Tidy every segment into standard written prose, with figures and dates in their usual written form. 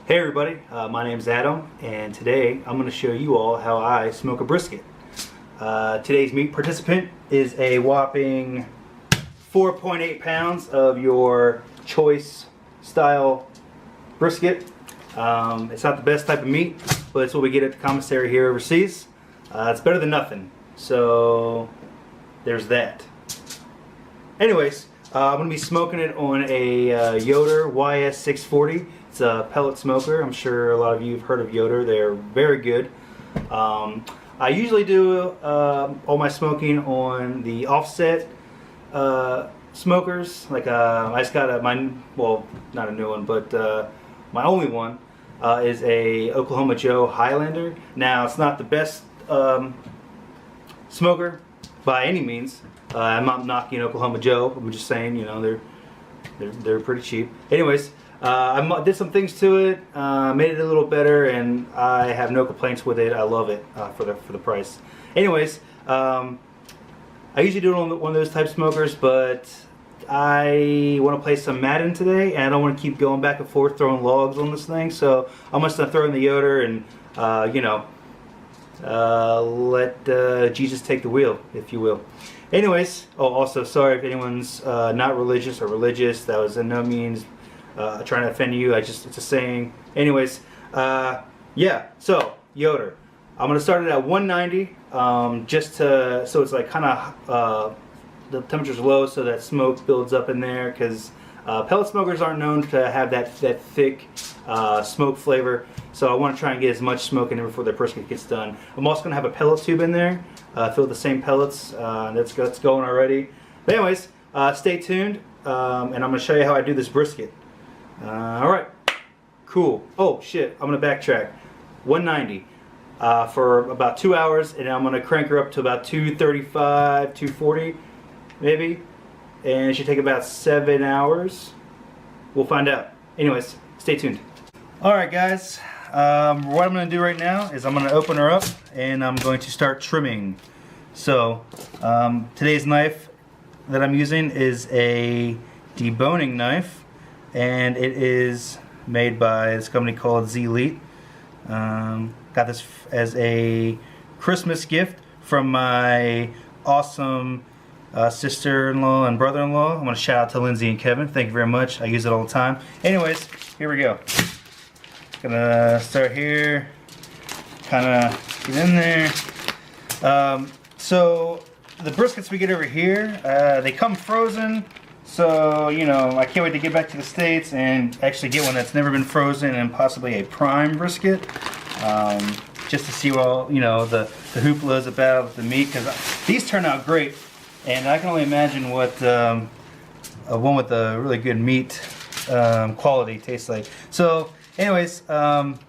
Hey everybody, my name's Adam, and today I'm going to show you all how I smoke a brisket. Today's meat participant is a whopping 4.8 pounds of your choice style brisket. It's not the best type of meat, but it's what we get at the commissary here overseas. It's better than nothing, so there's that. Anyways, I'm going to be smoking it on a Yoder YS640. It's a pellet smoker. I'm sure a lot of you have heard of Yoder. They're very good. I usually do all my smoking on the offset smokers. Like I just got well, not a new one, but my only one is a Oklahoma Joe Highlander. Now it's not the best smoker by any means. I'm not knocking Oklahoma Joe. I'm just saying, you know, they're pretty cheap. Anyways. I did some things to it, made it a little better, and I have no complaints with it. I love it for the price. Anyways, I usually do it on one of those type smokers, but I want to play some Madden today, and I don't want to keep going back and forth throwing logs on this thing. So I'm just gonna throw in the Yoder and you know, let Jesus take the wheel, if you will. Anyways, oh, also sorry if anyone's not religious or religious. That was in no means trying to offend you. It's a saying. Anyways, yeah. So Yoder, I'm gonna start it at 190, just to so it's like kind of the temperature's low, so that smoke builds up in there. Because pellet smokers aren't known to have that thick smoke flavor. So I want to try and get as much smoke in there before the brisket gets done. I'm also gonna have a pellet tube in there, filled with the same pellets. That's going already. But anyways, stay tuned, and I'm gonna show you how I do this brisket. Alright, cool. Oh shit, I'm going to backtrack. 190 for about 2 hours, and I'm going to crank her up to about 235, 240 maybe, and it should take about 7 hours. We'll find out. Anyways, stay tuned. Alright guys, what I'm going to do right now is I'm going to open her up and I'm going to start trimming. So today's knife that I'm using is a deboning knife, and it is made by this company called Z-Elite. Got this as a Christmas gift from my awesome sister-in-law and brother-in-law. I want to shout out to Lindsay and Kevin. Thank you very much. I use it all the time. Anyways, here we go. Gonna start here, kind of get in there. So the briskets we get over here, they come frozen. So, you know, I can't wait to get back to the States and actually get one that's never been frozen and possibly a prime brisket. Just to see what, you know, the hoopla is about with the meat, because these turn out great. And I can only imagine what one with a really good meat quality tastes like. So, anyways, I'm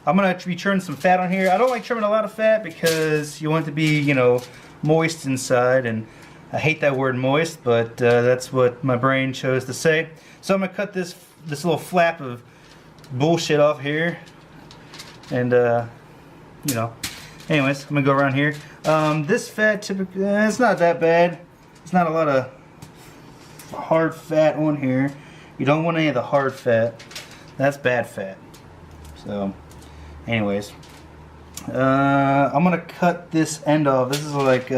going to be trimming some fat on here. I don't like trimming a lot of fat because you want it to be, you know, moist inside, and I hate that word moist, but that's what my brain chose to say. So I'm gonna cut this little flap of bullshit off here, and you know. Anyways, I'm gonna go around here. This fat typically, it's not that bad. It's not a lot of hard fat on here. You don't want any of the hard fat. That's bad fat. So, anyways, I'm gonna cut this end off. This is like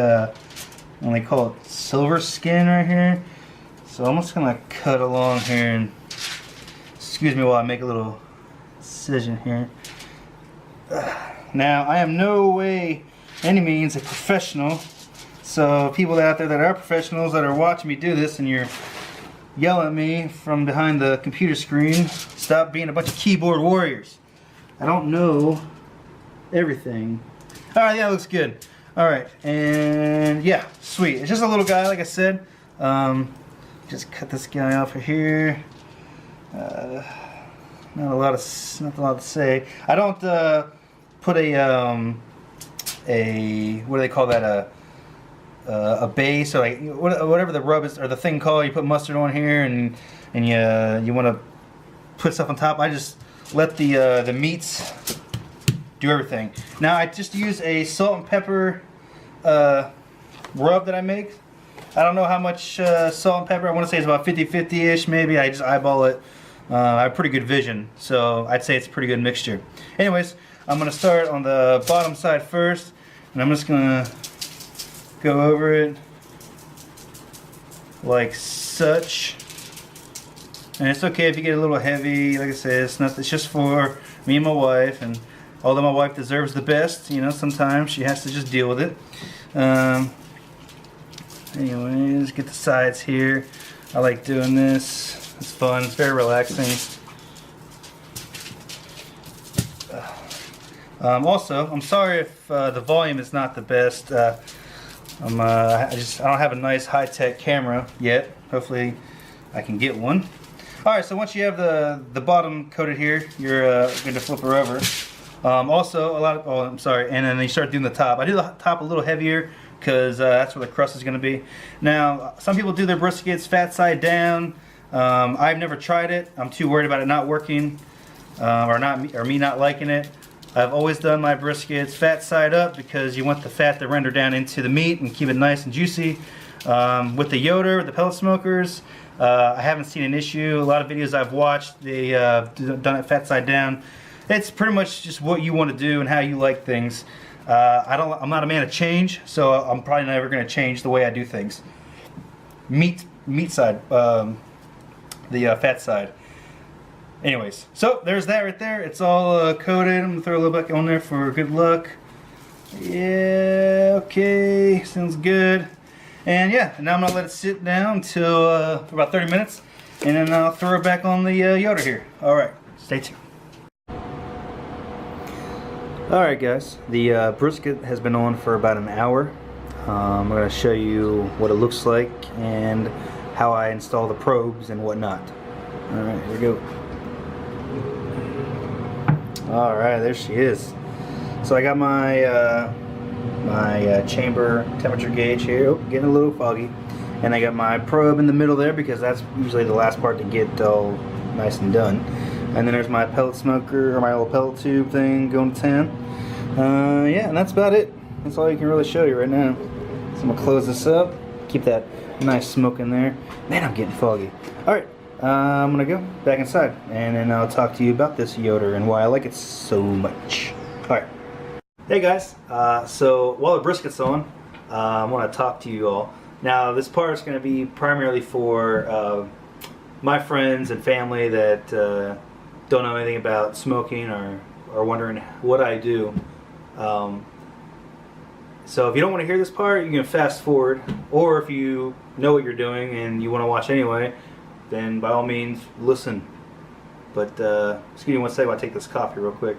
and they call it silver skin right here. So I'm just gonna cut along here, and excuse me while I make a little incision here. Now I am no way, any means, a professional. So people out there that are professionals that are watching me do this, and you're yelling at me from behind the computer screen, stop being a bunch of keyboard warriors. I don't know everything. Alright, yeah, looks good. Alright, and yeah, sweet. It's just a little guy, like I said. Just cut this guy off of here. Not a lot to say. I don't put a what do they call that? A base, or like whatever the rub is, or the thing called. You put mustard on here, and you want to put stuff on top. I just let the meats do everything. Now I just use a salt and pepper rub that I make. I don't know how much salt and pepper. I want to say it's about 50-50-ish maybe. I just eyeball it I have pretty good vision, so I'd say it's a pretty good mixture. Anyways, I'm gonna start on the bottom side first, and I'm just gonna go over it like such. And it's okay if you get a little heavy. Like I said, it's just for me and my wife, and although my wife deserves the best, you know, sometimes she has to just deal with it. Anyways, get the sides here. I like doing this. It's fun. It's very relaxing. Also, I'm sorry if the volume is not the best. I don't have a nice high-tech camera yet. Hopefully, I can get one. All right. So once you have the bottom coated here, you're going to flip her over. Also, I'm sorry. And then you start doing the top. I do the top a little heavier because that's where the crust is going to be. Now, some people do their briskets fat side down. I've never tried it. I'm too worried about it not working or me not liking it. I've always done my briskets fat side up because you want the fat to render down into the meat and keep it nice and juicy. With the Yoder, the pellet smokers, I haven't seen an issue. A lot of videos I've watched, they done it fat side down. It's pretty much just what you want to do and how you like things. I'm not a man of change, so I'm probably never going to change the way I do things. Meat side, the fat side. Anyways, so there's that right there. It's all coated. I'm gonna throw a little bit on there for good luck. Yeah, okay, sounds good. And yeah, now I'm gonna let it sit down until for about 30 minutes, and then I'll throw it back on the Yoder here. All right, stay tuned. All right, guys, the brisket has been on for about an hour. I'm gonna show you what it looks like and how I install the probes and whatnot. All right, here we go. All right, there she is. So I got my chamber temperature gauge here. Oh, getting a little foggy. And I got my probe in the middle there because that's usually the last part to get all nice and done. And then there's my pellet smoker, or my little pellet tube thing going to town. Yeah, and that's about it. That's all you can really show you right now. So I'm gonna close this up, keep that nice smoke in there. Man, I'm getting foggy. All right. I'm gonna go back inside and then I'll talk to you about this Yoder and why I like it so much. Alright. Hey guys, so while the brisket's on, I want to talk to you all. Now this part is going to be primarily for my friends and family that don't know anything about smoking or wondering what I do. So if you don't want to hear this part, you can fast forward, or if you know what you're doing and you want to watch anyway, then by all means listen. But just give me one second while I take this coffee real quick.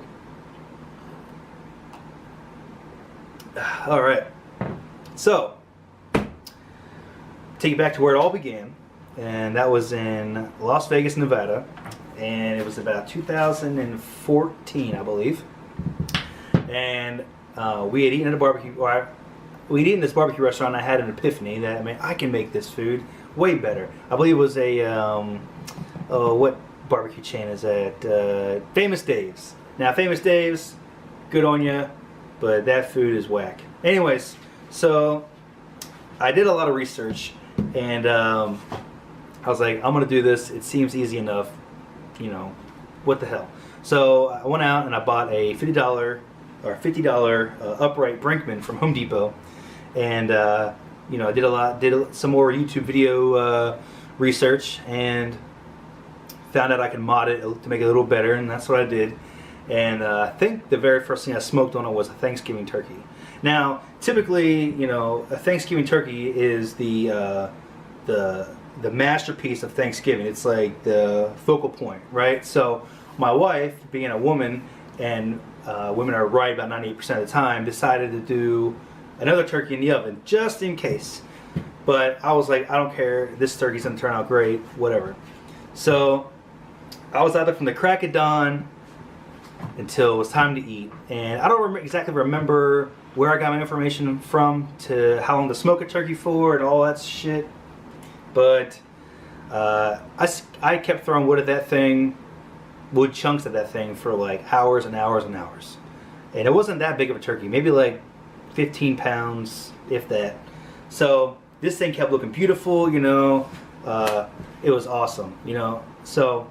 Alright, so take you back to where it all began, and that was in Las Vegas, Nevada, and it was about 2014, I believe. And we had eaten at a barbecue, we had eaten at this barbecue restaurant. And I had an epiphany that, I mean, I can make this food way better. I believe it was a what barbecue chain is that? Famous Dave's. Now, Famous Dave's, good on ya, but that food is whack. Anyways, so I did a lot of research, and I was like, I'm gonna do this. It seems easy enough, you know, what the hell. So I went out and I bought a $50 upright Brinkman from Home Depot, and you know, I did some more YouTube video research and found out I can mod it to make it a little better, and that's what I did. And I think the very first thing I smoked on it was a Thanksgiving turkey. Now, typically, you know, a Thanksgiving turkey is the masterpiece of Thanksgiving. It's like the focal point, right? So my wife, being a woman, and women are right about 98% of the time, decided to do another turkey in the oven just in case. But I was like, I don't care. This turkey's gonna turn out great, whatever. So I was out there from the crack of dawn until it was time to eat, and I don't exactly remember where I got my information from to how long to smoke a turkey for and all that shit. But I kept throwing wood chunks at that thing for like hours and hours and hours, and it wasn't that big of a turkey, maybe like 15 pounds, if that. So this thing kept looking beautiful, you know. It was awesome, you know. So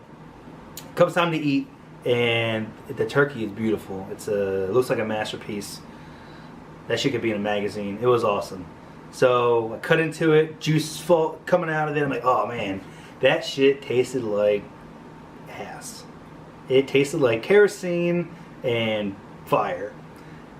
Comes time to eat, and the turkey is beautiful. It looks like a masterpiece. That shit could be in a magazine. It was awesome. So I cut into it, juice coming out of it. I'm like, oh man, that shit tasted like ass. It tasted like kerosene and fire.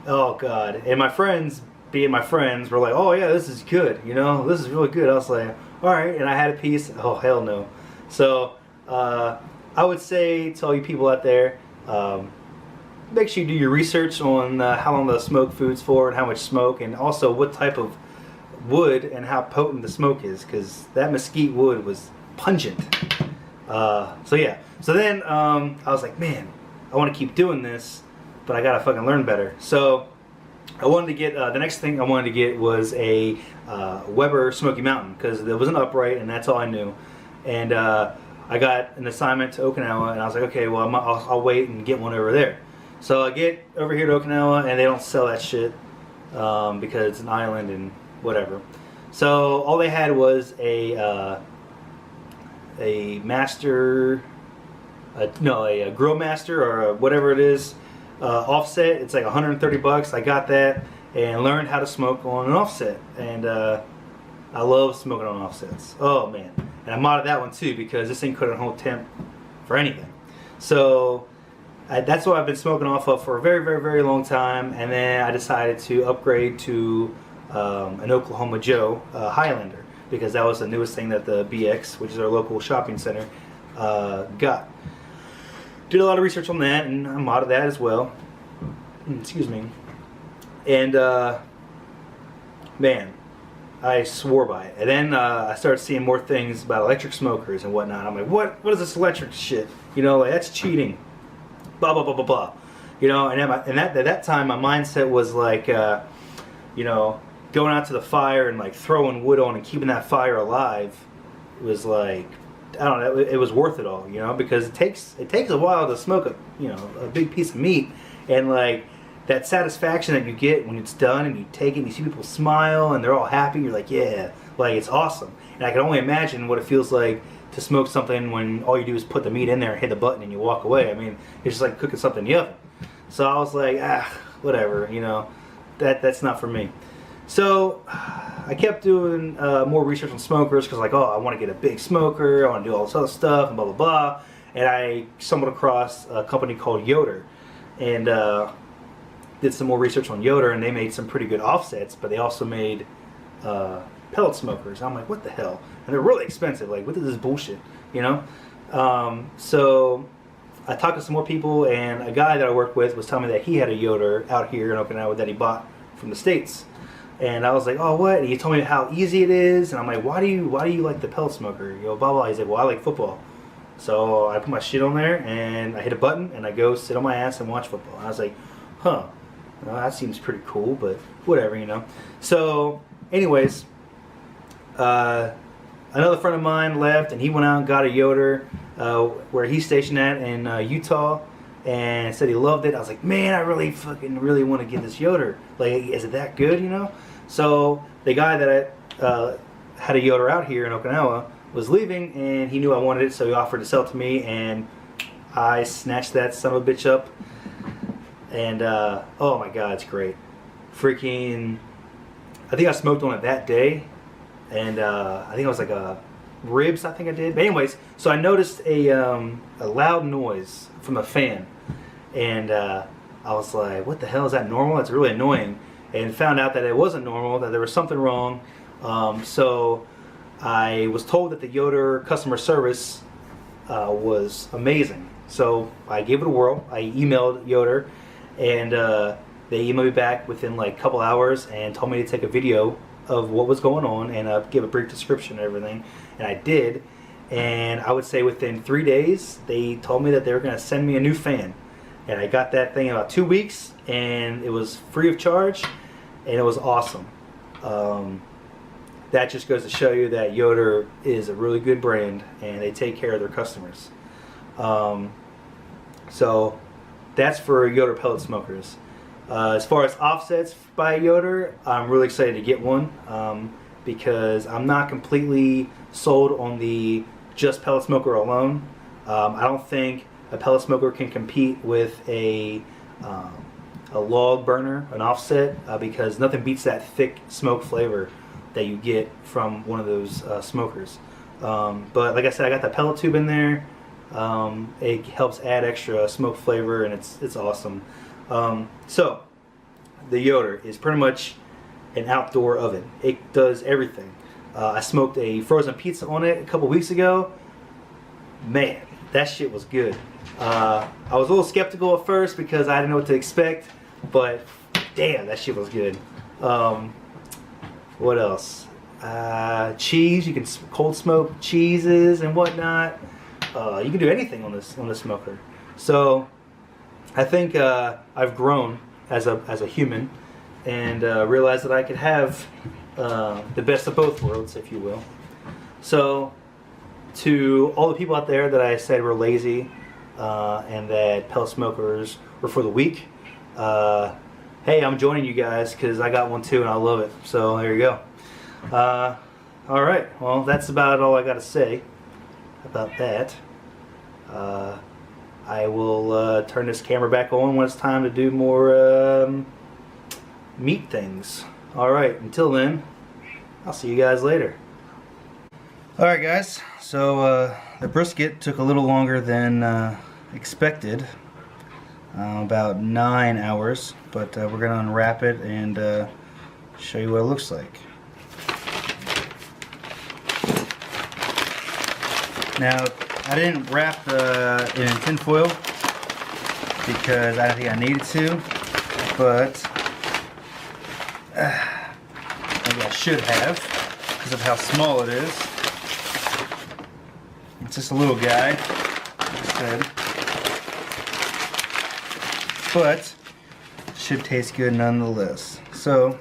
Oh god. And my friends, being my friends, were like, oh yeah, this is good. You know, this is really good. I was like, all right. And I had a piece. Oh hell no. So I would say to all you people out there, make sure you do your research on how long they'll smoke foods for and how much smoke, and also what type of wood and how potent the smoke is, because that mesquite wood was pungent. So yeah. So then I was like, man, I want to keep doing this, but I gotta fucking learn better. So I wanted to get the next thing I wanted to get was a Weber Smoky Mountain, because it was an upright and that's all I knew. And I got an assignment to Okinawa, and I was like, okay, well, I'll wait and get one over there. So I get over here to Okinawa, and they don't sell that shit because it's an island and whatever. So all they had was a master, a grill master or whatever it is, offset. It's like $130. I got that and learned how to smoke on an offset, and I love smoking on offsets. Oh man. And I modded that one too, because this thing couldn't hold temp for anything. So that's what I've been smoking off of for a very, very, very long time. And then I decided to upgrade to an Oklahoma Joe Highlander, because that was the newest thing that the BX, which is our local shopping center, got. Did a lot of research on that, and I modded that as well. Excuse me. And man, I swore by it. And then I started seeing more things about electric smokers and whatnot. I'm like, what is this electric shit? You know, like, that's cheating. Blah, blah, blah, blah, blah. You know, and at that time, my mindset was like, you know, going out to the fire and like throwing wood on and keeping that fire alive was like, I don't know, it was worth it all, you know, because it takes a while to smoke a big piece of meat, and like, that satisfaction that you get when it's done and you take it and you see people smile and they're all happy, you're like, yeah, like, it's awesome. And I can only imagine what it feels like to smoke something when all you do is put the meat in there, hit the button, and you walk away. I mean, it's just like cooking something in the oven. So I was like, whatever, you know, that's not for me. So I kept doing more research on smokers, because like, oh, I want to get a big smoker, I want to do all this other stuff, and blah, blah, blah. And I stumbled across a company called Yoder, and did some more research on Yoder, and they made some pretty good offsets, but they also made pellet smokers. I'm like, what the hell? And they're really expensive. Like, what is this bullshit? You know? So I talked to some more people, and a guy that I worked with was telling me that he had a Yoder out here in Okinawa that he bought from the States. And I was like, oh, what? And he told me how easy it is, and I'm like, why do you like the pellet smoker? You know, blah, blah. He's like, well, I like football. So I put my shit on there, and I hit a button, and I go sit on my ass and watch football. And I was like, huh. Well, that seems pretty cool, but whatever, you know. So, anyways, another friend of mine left, and he went out and got a Yoder where he's stationed at in Utah, and said he loved it. I was like, man, I really want to get this Yoder. Like, is it that good, you know? So the guy that I had a Yoder out here in Okinawa was leaving, and he knew I wanted it, so he offered to sell it to me, and I snatched that son of a bitch up. And oh my god, it's great. Freaking, I think I smoked on it that day, and I think it was like a ribs, I think I did. But anyways, so I noticed a loud noise from a fan, and I was like, what the hell, is that normal? That's really annoying. And found out that it wasn't normal, that there was something wrong. So I was told that the Yoder customer service was amazing. So I gave it a whirl. I emailed Yoder, and they emailed me back within like a couple hours and told me to take a video of what was going on and give a brief description and everything. And I did. And I would say within 3 days, they told me that they were going to send me a new fan. And I got that thing in about 2 weeks, and it was free of charge, and it was awesome. That just goes to show you that Yoder is a really good brand, and they take care of their customers. So that's for Yoder pellet smokers. As far as offsets by Yoder, I'm really excited to get one because I'm not completely sold on the just pellet smoker alone. I don't think a pellet smoker can compete with a log burner, an offset, because nothing beats that thick smoke flavor that you get from one of those smokers. But like I said, I got the pellet tube in there. It helps add extra smoke flavor, and it's awesome. So the Yoder is pretty much an outdoor oven. It does everything. I smoked a frozen pizza on it a couple weeks ago. Man, that shit was good. I was a little skeptical at first because I didn't know what to expect, but damn, that shit was good. What else? Cheese. You can cold smoke cheeses and whatnot. You can do anything on this smoker. So I think I've grown as a human, and realized that I could have the best of both worlds, if you will. So to all the people out there that I said were lazy and that pellet smokers were for the weak, hey, I'm joining you guys because I got one too and I love it. So there you go. Alright, well, that's about all I got to say about that. I will turn this camera back on when it's time to do more meat things. Alright, until then, I'll see you guys later. Alright guys, so the brisket took a little longer than expected, about 9 hours, but we're going to unwrap it and show you what it looks like. Now, I didn't wrap it in tin foil because I don't think I needed to, but maybe I should have because of how small it is. It's just a little guy, like I said, but should taste good nonetheless. So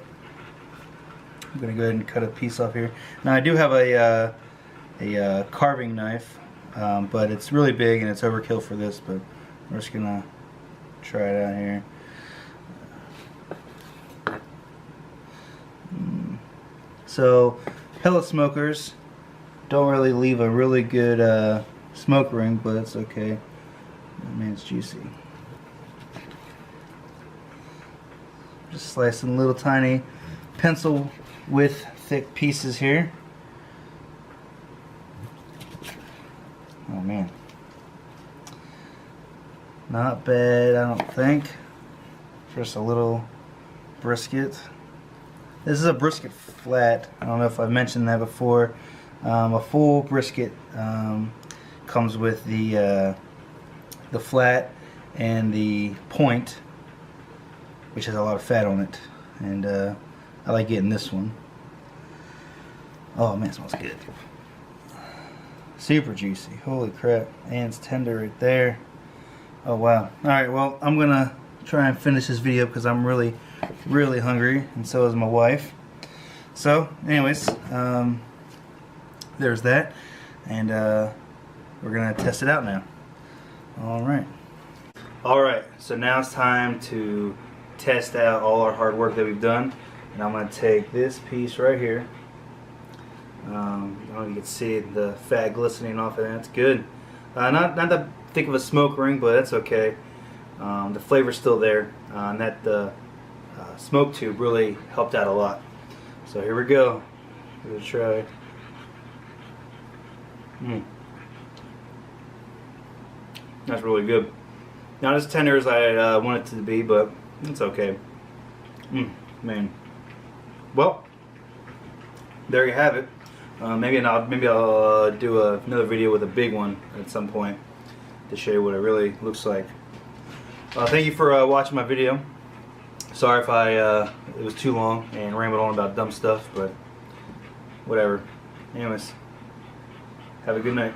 I'm going to go ahead and cut a piece off here. Now I do have a carving knife, but it's really big and it's overkill for this, but we're just going to try it out here. So pellet smokers don't really leave a really good smoke ring, but it's okay. I mean, it's juicy. Just slicing little tiny pencil width thick pieces here. Oh man, not bad, I don't think. Just a little brisket. This is a brisket flat. I don't know if I've mentioned that before. A full brisket comes with the flat and the point, which has a lot of fat on it, and I like getting this one. Oh man, it smells good. Super juicy. Holy crap. And it's tender right there. Oh wow. Alright, well, I'm gonna try and finish this video because I'm really hungry, and so is my wife. So anyways, there's that, and we're gonna test it out now. Alright, so now it's time to test out all our hard work that we've done, and I'm gonna take this piece right here. I don't know if you can see the fat glistening off of that. It's good. Not that thick of a smoke ring, but that's okay. The flavor's still there, and that smoke tube really helped out a lot. So here we go. Give it a try. That's really good. Not as tender as I want it to be, but it's okay. Man. Well, there you have it. Maybe I'll do another video with a big one at some point to show you what it really looks like. Thank you for watching my video. Sorry if it was too long and rambled on about dumb stuff, but whatever. Anyways, have a good night.